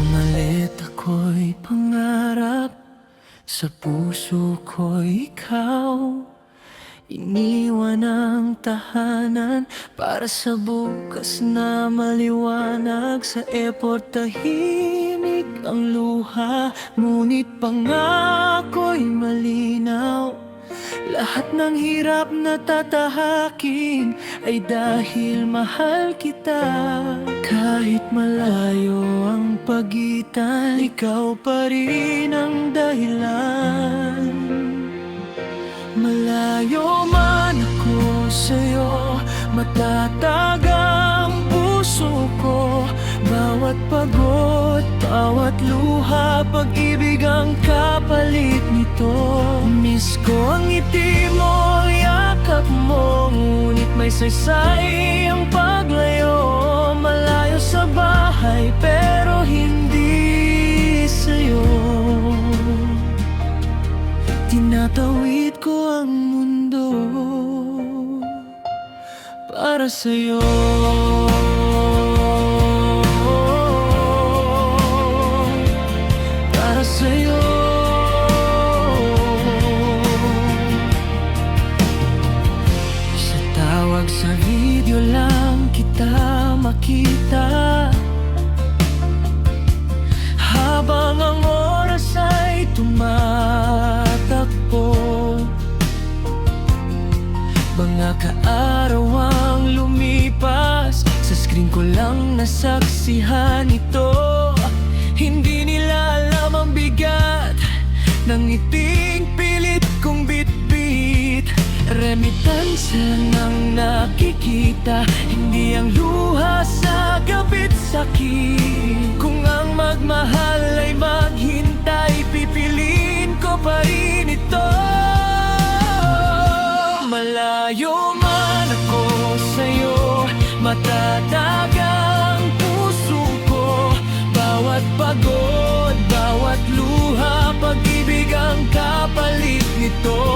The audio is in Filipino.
Pumalit ako'y pangarap, sa puso ko'y ikaw. Iniwan ang tahanan para sa bukas na maliwanag. Sa effort tahimik ang luha, ngunit pangako'y malinaw. Lahat ng hirap na tatahakin ay dahil mahal kita. Kahit malayo ang pagitan, ikaw pa rin ang dahilan. Malayo man ako sa'yo, matatag ang puso ko. Bawat pagod, bawat luha, pag-ibig ang kapalit nito. Miss ko ang ngiti mo, yakap mo, ngunit may saysay ang paglayo. Malayo sa bahay pero hindi sa'yo. Tinatawid ko ang mundo para sa'yo. Para sa'yo. Sa tawag sa video lang kita makita, habang ang oras ay tumatakbo. Mga kaarawan lumipas, sa screen ko lang nasaksihan ito. Hindi nila alam ang bigat ng ngiting pilit kong bitbit. Remittance lang ang nakikita, hindi ang luha sa gabit sakit. Kung ang magmahal ay maghintay, pipiliin ko pa rin ito. Malayo man ako sa'yo, matatag ang puso ko. Bawat pagod, bawat luha, pag-ibig ang kapalit nito.